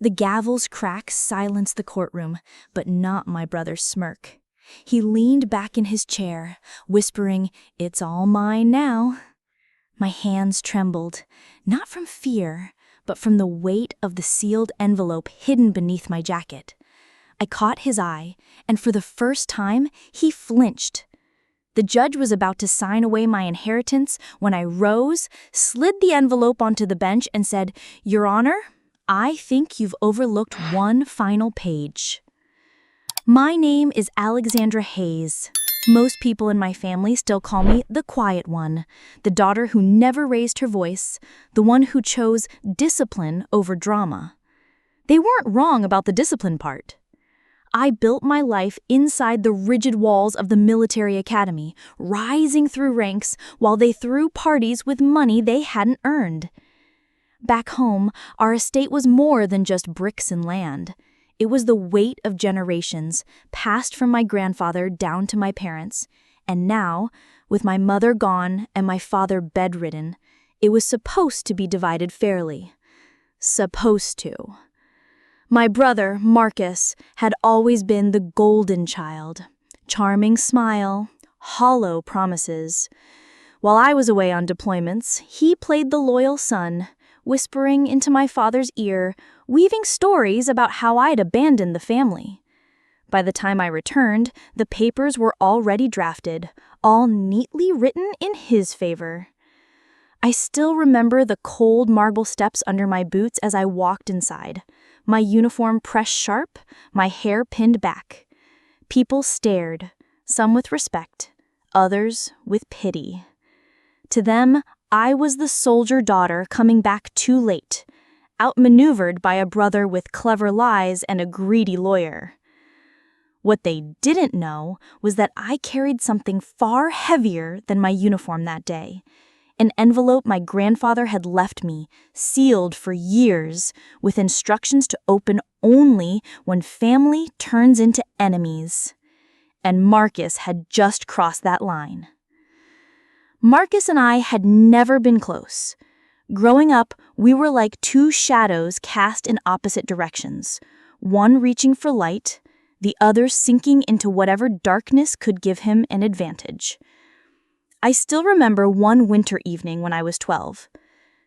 The gavel's crack silenced the courtroom, but not my brother's smirk. He leaned back in his chair, whispering, "It's all mine now." My hands trembled, not from fear, but from the weight of the sealed envelope hidden beneath my jacket. I caught his eye, and for the first time, he flinched. The judge was about to sign away my inheritance when I rose, slid the envelope onto the bench, and said, "Your Honor, I think you've overlooked one final page." My name is Alexandra Hayes. Most people in my family still call me the quiet one, the daughter who never raised her voice, the one who chose discipline over drama. They weren't wrong about the discipline part. I built my life inside the rigid walls of the military academy, rising through ranks while they threw parties with money they hadn't earned. Back home, our estate was more than just bricks and land. It was the weight of generations, passed from my grandfather down to my parents, and now, with my mother gone and my father bedridden, it was supposed to be divided fairly. Supposed to. My brother, Marcus, had always been the golden child. Charming smile, hollow promises. While I was away on deployments, he played the loyal son, whispering into my father's ear, weaving stories about how I'd abandoned the family. By the time I returned, the papers were already drafted, all neatly written in his favor. I still remember the cold marble steps under my boots as I walked inside, my uniform pressed sharp, my hair pinned back. People stared, some with respect, others with pity. To them, I was the soldier daughter coming back too late, outmaneuvered by a brother with clever lies and a greedy lawyer. What they didn't know was that I carried something far heavier than my uniform that day. An envelope my grandfather had left me, sealed for years, with instructions to open only when family turns into enemies. And Marcus had just crossed that line. Marcus and I had never been close. Growing up, we were like two shadows cast in opposite directions, one reaching for light, the other sinking into whatever darkness could give him an advantage. I still remember one winter evening when I was 12.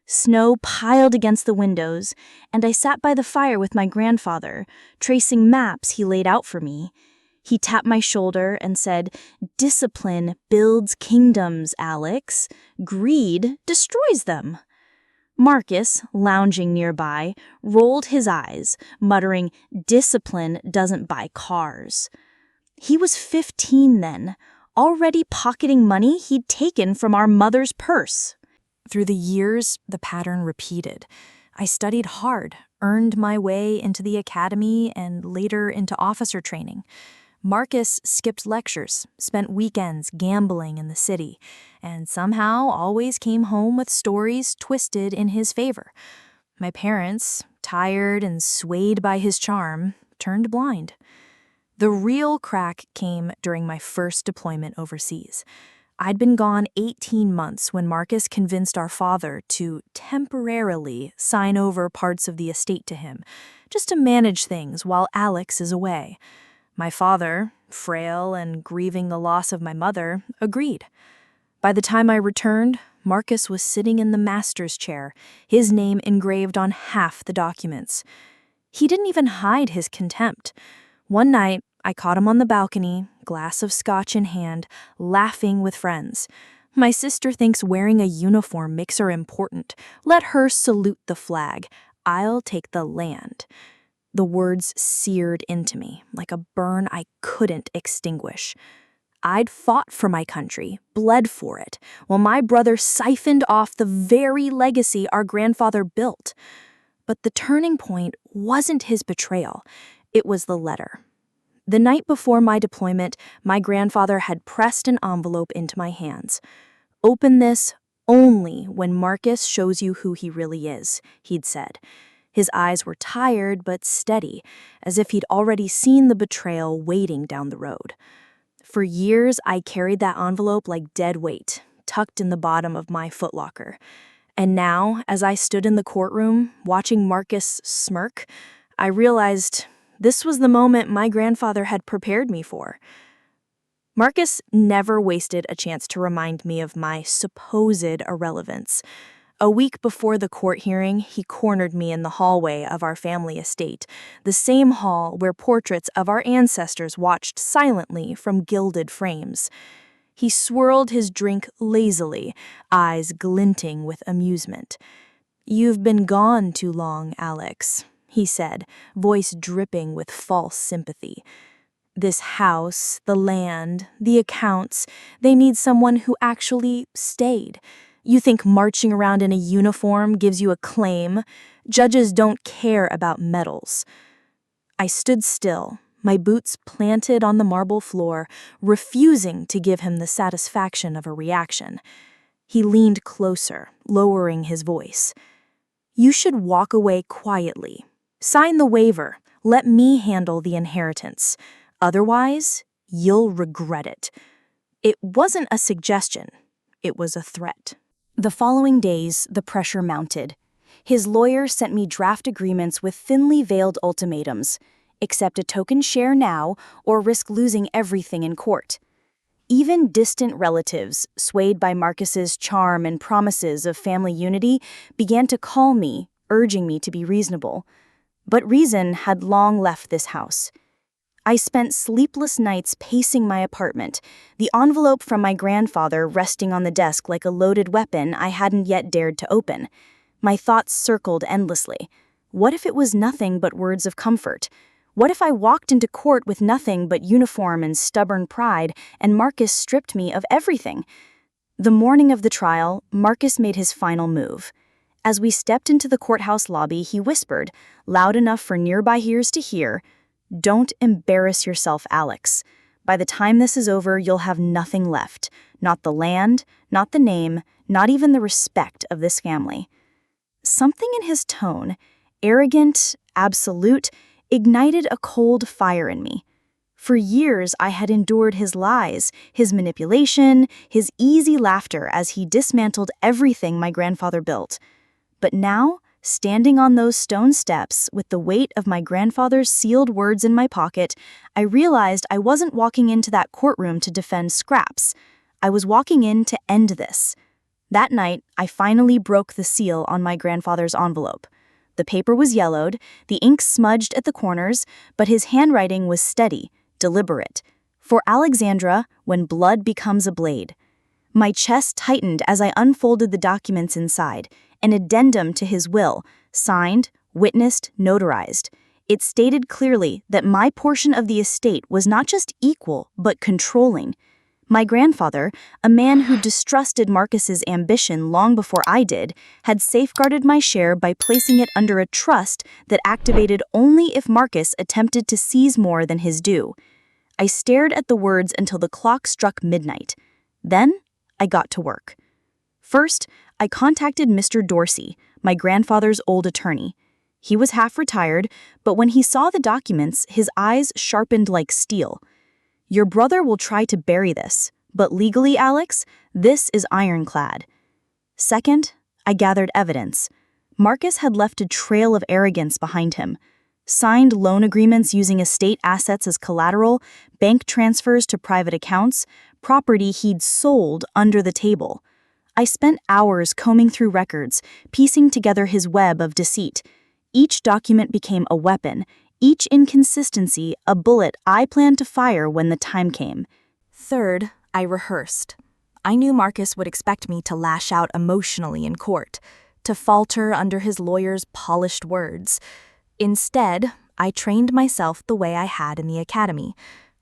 Snow piled against the windows, and I sat by the fire with my grandfather, tracing maps he laid out for me. He tapped my shoulder and said, "Discipline builds kingdoms, Alex. Greed destroys them." Marcus, lounging nearby, rolled his eyes, muttering, "Discipline doesn't buy cars." He was 15 then, already pocketing money he'd taken from our mother's purse. Through the years, the pattern repeated. I studied hard, earned my way into the academy and later into officer training. Marcus skipped lectures, spent weekends gambling in the city, and somehow always came home with stories twisted in his favor. My parents, tired and swayed by his charm, turned blind. The real crack came during my first deployment overseas. I'd been gone 18 months when Marcus convinced our father to temporarily sign over parts of the estate to him, just to manage things while Alex is away. My father, frail and grieving the loss of my mother, agreed. By the time I returned, Marcus was sitting in the master's chair, his name engraved on half the documents. He didn't even hide his contempt. One night, I caught him on the balcony, glass of scotch in hand, laughing with friends. "My sister thinks wearing a uniform makes her important. Let her salute the flag. I'll take the land." The words seared into me, like a burn I couldn't extinguish. I'd fought for my country, bled for it, while my brother siphoned off the very legacy our grandfather built. But the turning point wasn't his betrayal. It was the letter. The night before my deployment, my grandfather had pressed an envelope into my hands. "Open this only when Marcus shows you who he really is," he'd said. His eyes were tired but steady, as if he'd already seen the betrayal waiting down the road. For years, I carried that envelope like dead weight, tucked in the bottom of my footlocker. And now, as I stood in the courtroom, watching Marcus smirk, I realized this was the moment my grandfather had prepared me for. Marcus never wasted a chance to remind me of my supposed irrelevance. A week before the court hearing, he cornered me in the hallway of our family estate, the same hall where portraits of our ancestors watched silently from gilded frames. He swirled his drink lazily, eyes glinting with amusement. "You've been gone too long, Alex," he said, voice dripping with false sympathy. "This house, the land, the accounts, they need someone who actually stayed. You think marching around in a uniform gives you a claim? Judges don't care about medals." I stood still, my boots planted on the marble floor, refusing to give him the satisfaction of a reaction. He leaned closer, lowering his voice. "You should walk away quietly. Sign the waiver. Let me handle the inheritance. Otherwise, you'll regret it." It wasn't a suggestion. It was a threat. The following days, the pressure mounted. His lawyer sent me draft agreements with thinly veiled ultimatums. Accept a token share now or risk losing everything in court. Even distant relatives, swayed by Marcus's charm and promises of family unity, began to call me, urging me to be reasonable. But reason had long left this house. I spent sleepless nights pacing my apartment, the envelope from my grandfather resting on the desk like a loaded weapon I hadn't yet dared to open. My thoughts circled endlessly. What if it was nothing but words of comfort? What if I walked into court with nothing but uniform and stubborn pride, and Marcus stripped me of everything? The morning of the trial, Marcus made his final move. As we stepped into the courthouse lobby, he whispered, loud enough for nearby ears to hear, "Don't embarrass yourself, Alex. By the time this is over, you'll have nothing left. Not the land, not the name, not even the respect of this family." Something in his tone, arrogant, absolute, ignited a cold fire in me. For years, I had endured his lies, his manipulation, his easy laughter as he dismantled everything my grandfather built. But now, standing on those stone steps with the weight of my grandfather's sealed words in my pocket, I realized I wasn't walking into that courtroom to defend scraps. I was walking in to end this. That night, I finally broke the seal on my grandfather's envelope. The paper was yellowed, the ink smudged at the corners, but his handwriting was steady, deliberate. For Alexandra, when blood becomes a blade. My chest tightened as I unfolded the documents inside, an addendum to his will, signed, witnessed, notarized. It stated clearly that my portion of the estate was not just equal, but controlling. My grandfather, a man who distrusted Marcus's ambition long before I did, had safeguarded my share by placing it under a trust that activated only if Marcus attempted to seize more than his due. I stared at the words until the clock struck midnight. Then, I got to work. First, I contacted Mr. Dorsey, my grandfather's old attorney. He was half retired, but when he saw the documents, his eyes sharpened like steel. "Your brother will try to bury this, but legally, Alex, this is ironclad." Second, I gathered evidence. Marcus had left a trail of arrogance behind him. Signed loan agreements using estate assets as collateral, bank transfers to private accounts, property he'd sold under the table. I spent hours combing through records, piecing together his web of deceit. Each document became a weapon, each inconsistency a bullet I planned to fire when the time came. Third, I rehearsed. I knew Marcus would expect me to lash out emotionally in court, to falter under his lawyer's polished words. Instead, I trained myself the way I had in the academy,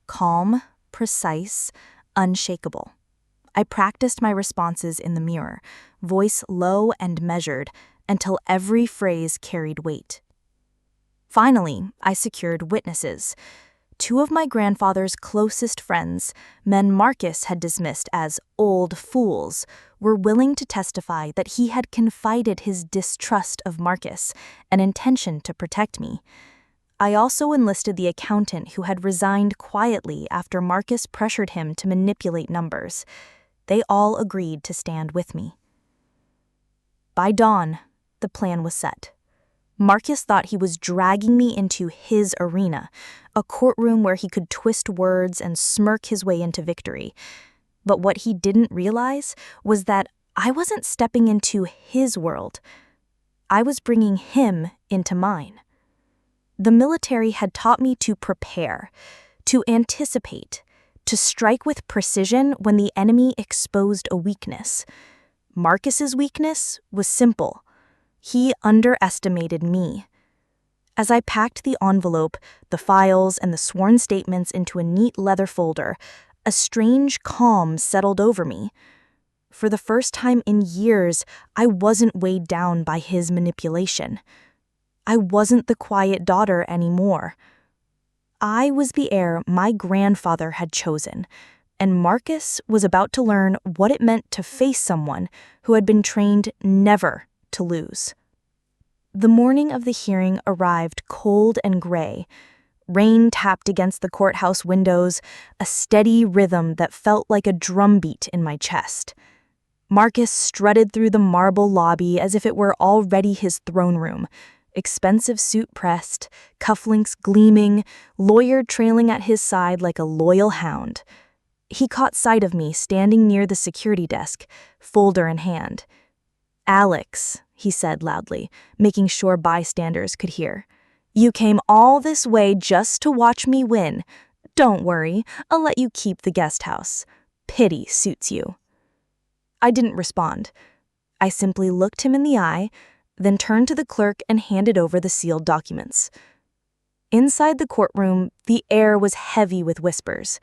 calm, precise, unshakable. I practiced my responses in the mirror, voice low and measured, until every phrase carried weight. Finally, I secured witnesses. Two of my grandfather's closest friends, men Marcus had dismissed as old fools, were willing to testify that he had confided his distrust of Marcus, an intention to protect me. I also enlisted the accountant who had resigned quietly after Marcus pressured him to manipulate numbers. They all agreed to stand with me. By dawn, the plan was set. Marcus thought he was dragging me into his arena, a courtroom where he could twist words and smirk his way into victory. But what he didn't realize was that I wasn't stepping into his world. I was bringing him into mine. The military had taught me to prepare, to anticipate, to strike with precision when the enemy exposed a weakness. Marcus's weakness was simple. He underestimated me. As I packed the envelope, the files, and the sworn statements into a neat leather folder, a strange calm settled over me. For the first time in years, I wasn't weighed down by his manipulation. I wasn't the quiet daughter anymore. I was the heir my grandfather had chosen, and Marcus was about to learn what it meant to face someone who had been trained never to lose. The morning of the hearing arrived cold and gray. Rain tapped against the courthouse windows, a steady rhythm that felt like a drumbeat in my chest. Marcus strutted through the marble lobby as if it were already his throne room, expensive suit pressed, cufflinks gleaming, lawyer trailing at his side like a loyal hound. He caught sight of me standing near the security desk, folder in hand. "Alex," he said loudly, making sure bystanders could hear. "You came all this way just to watch me win. Don't worry, I'll let you keep the guest house. Pity suits you." I didn't respond. I simply looked him in the eye, then turned to the clerk and handed over the sealed documents. Inside the courtroom, the air was heavy with whispers.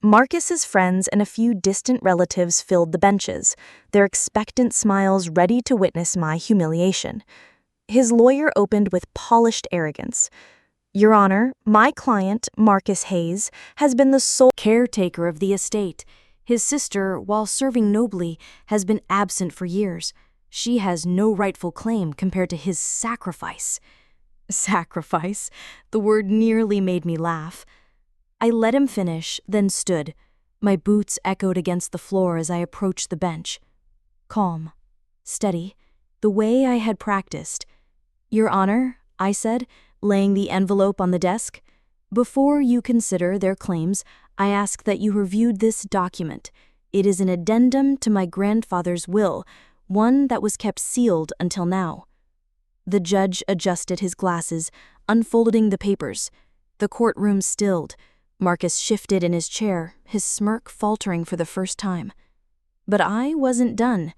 Marcus's friends and a few distant relatives filled the benches, their expectant smiles ready to witness my humiliation. His lawyer opened with polished arrogance. "Your Honor, my client, Marcus Hayes, has been the sole caretaker of the estate. His sister, while serving nobly, has been absent for years. She has no rightful claim compared to his sacrifice." Sacrifice? The word nearly made me laugh. I let him finish, then stood. My boots echoed against the floor as I approached the bench. Calm, steady, the way I had practiced. "Your Honor," I said, laying the envelope on the desk, "before you consider their claims, I ask that you review this document. It is an addendum to my grandfather's will, one that was kept sealed until now." The judge adjusted his glasses, unfolding the papers. The courtroom stilled. Marcus shifted in his chair, his smirk faltering for the first time. But I wasn't done.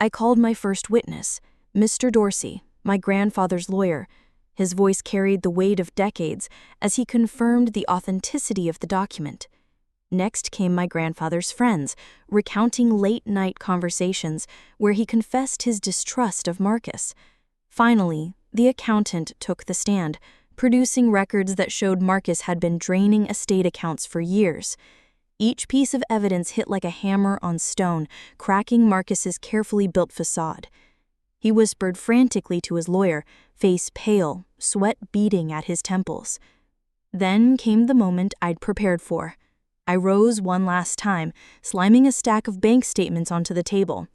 I called my first witness, Mr. Dorsey, my grandfather's lawyer. His voice carried the weight of decades as he confirmed the authenticity of the document. Next came my grandfather's friends, recounting late-night conversations where he confessed his distrust of Marcus. Finally, the accountant took the stand, producing records that showed Marcus had been draining estate accounts for years. Each piece of evidence hit like a hammer on stone, cracking Marcus's carefully built facade. He whispered frantically to his lawyer, face pale, sweat beading at his temples. Then came the moment I'd prepared for. I rose one last time, slamming a stack of bank statements onto the table.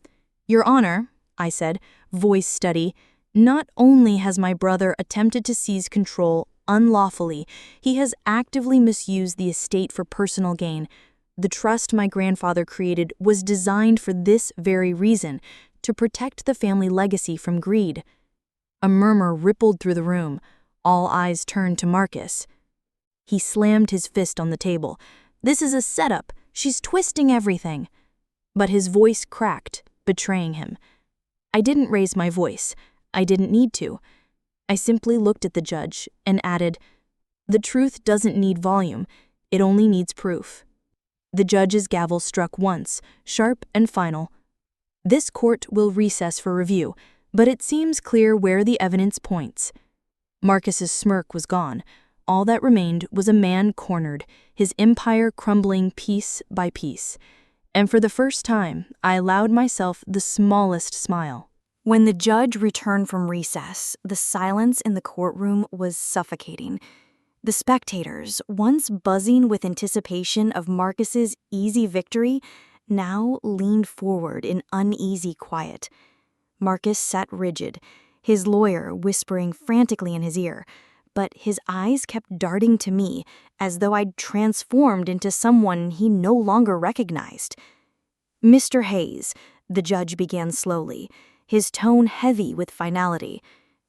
"Your Honor," I said, voice steady, "not only has my brother attempted to seize control unlawfully, he has actively misused the estate for personal gain. The trust my grandfather created was designed for this very reason, to protect the family legacy from greed." A murmur rippled through the room. All eyes turned to Marcus. He slammed his fist on the table. "This is a setup. She's twisting everything." But his voice cracked, betraying him. I didn't raise my voice. I didn't need to. I simply looked at the judge and added, "The truth doesn't need volume. It only needs proof." The judge's gavel struck once, sharp and final. "This court will recess for review, but it seems clear where the evidence points." Marcus's smirk was gone. All that remained was a man cornered, his empire crumbling piece by piece. And for the first time, I allowed myself the smallest smile. When the judge returned from recess, the silence in the courtroom was suffocating. The spectators, once buzzing with anticipation of Marcus's easy victory, now leaned forward in uneasy quiet. Marcus sat rigid, his lawyer whispering frantically in his ear, but his eyes kept darting to me as though I'd transformed into someone he no longer recognized. "Mr. Hayes," the judge began slowly, his tone heavy with finality,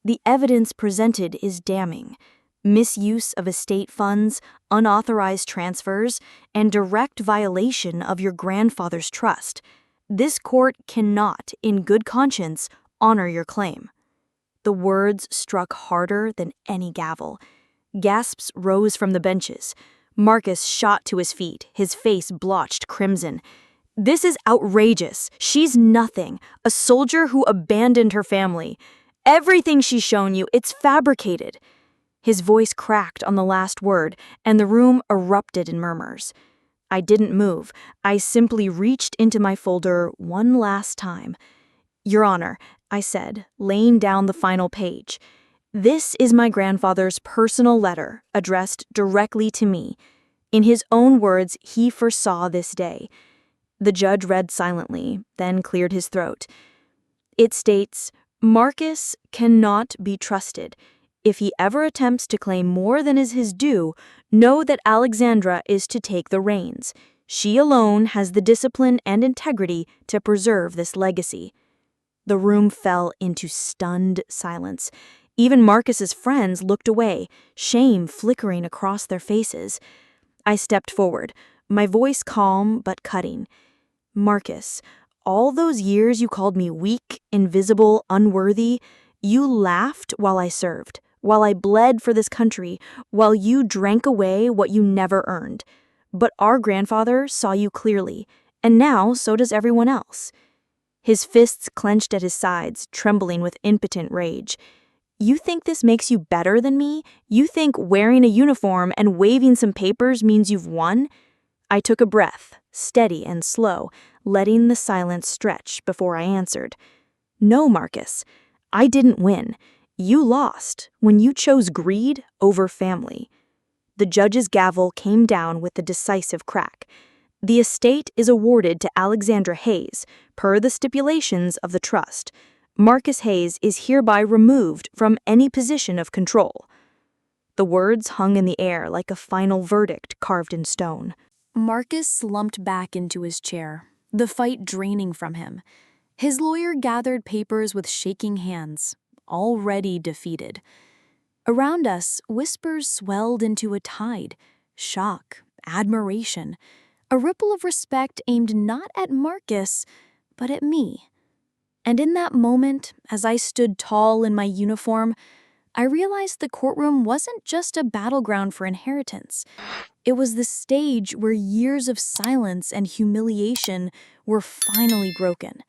"the evidence presented is damning. Misuse of estate funds, unauthorized transfers, and direct violation of your grandfather's trust. This court cannot, in good conscience, honor your claim." The words struck harder than any gavel. Gasps rose from the benches. Marcus shot to his feet, his face blotched crimson. "This is outrageous. She's nothing. A soldier who abandoned her family. Everything she's shown you, it's fabricated." His voice cracked on the last word, and the room erupted in murmurs. I didn't move. I simply reached into my folder one last time. "Your Honor," I said, laying down the final page, "this is my grandfather's personal letter, addressed directly to me. In his own words, he foresaw this day." The judge read silently, then cleared his throat. It states, "Marcus cannot be trusted. If he ever attempts to claim more than is his due, know that Alexandra is to take the reins. She alone has the discipline and integrity to preserve this legacy." The room fell into stunned silence. Even Marcus's friends looked away, shame flickering across their faces. I stepped forward, my voice calm but cutting. "Marcus, all those years you called me weak, invisible, unworthy, you laughed while I served, while I bled for this country, while you drank away what you never earned. But our grandfather saw you clearly, and now so does everyone else." His fists clenched at his sides, trembling with impotent rage. "You think this makes you better than me? You think wearing a uniform and waving some papers means you've won?" I took a breath, steady and slow, letting the silence stretch before I answered. "No, Marcus, I didn't win. You lost when you chose greed over family." The judge's gavel came down with a decisive crack. "The estate is awarded to Alexandra Hayes, per the stipulations of the trust. Marcus Hayes is hereby removed from any position of control." The words hung in the air like a final verdict carved in stone. Marcus slumped back into his chair, the fight draining from him. His lawyer gathered papers with shaking hands, already defeated. Around us, whispers swelled into a tide, shock, admiration, a ripple of respect aimed not at Marcus, but at me. And in that moment, as I stood tall in my uniform, I realized the courtroom wasn't just a battleground for inheritance. It was the stage where years of silence and humiliation were finally broken.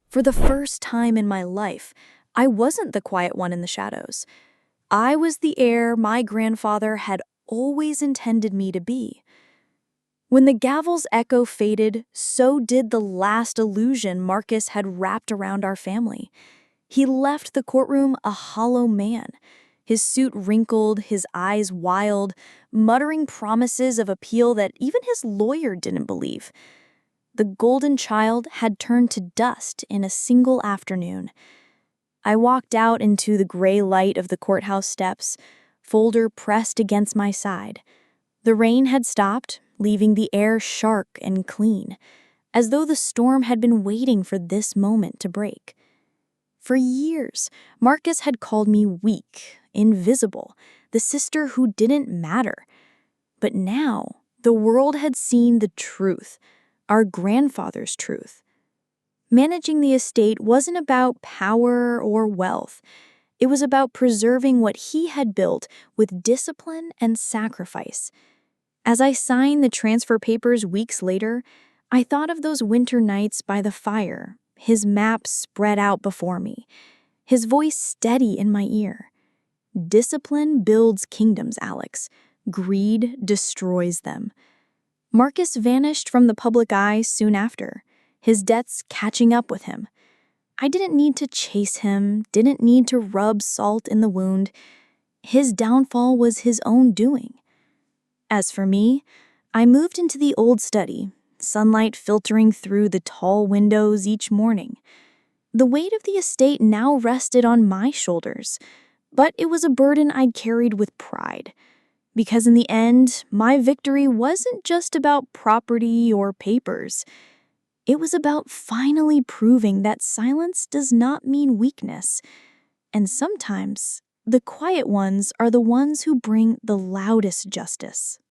For the first time in my life, I wasn't the quiet one in the shadows. I was the heir my grandfather had always intended me to be. When the gavel's echo faded, so did the last illusion Marcus had wrapped around our family. He left the courtroom a hollow man, his suit wrinkled, his eyes wild, muttering promises of appeal that even his lawyer didn't believe. The golden child had turned to dust in a single afternoon. I walked out into the gray light of the courthouse steps, folder pressed against my side. The rain had stopped, leaving the air sharp and clean, as though the storm had been waiting for this moment to break. For years, Marcus had called me weak, invisible, the sister who didn't matter. But now, the world had seen the truth, our grandfather's truth. Managing the estate wasn't about power or wealth. It was about preserving what he had built with discipline and sacrifice. As I signed the transfer papers weeks later, I thought of those winter nights by the fire, his map spread out before me, his voice steady in my ear. "Discipline builds kingdoms, Alex. Greed destroys them." Marcus vanished from the public eye soon after, his debts catching up with him. I didn't need to chase him, didn't need to rub salt in the wound. His downfall was his own doing. As for me, I moved into the old study, sunlight filtering through the tall windows each morning. The weight of the estate now rested on my shoulders, but it was a burden I'd carried with pride. Because in the end, my victory wasn't just about property or papers. It was about finally proving that silence does not mean weakness. And sometimes, the quiet ones are the ones who bring the loudest justice.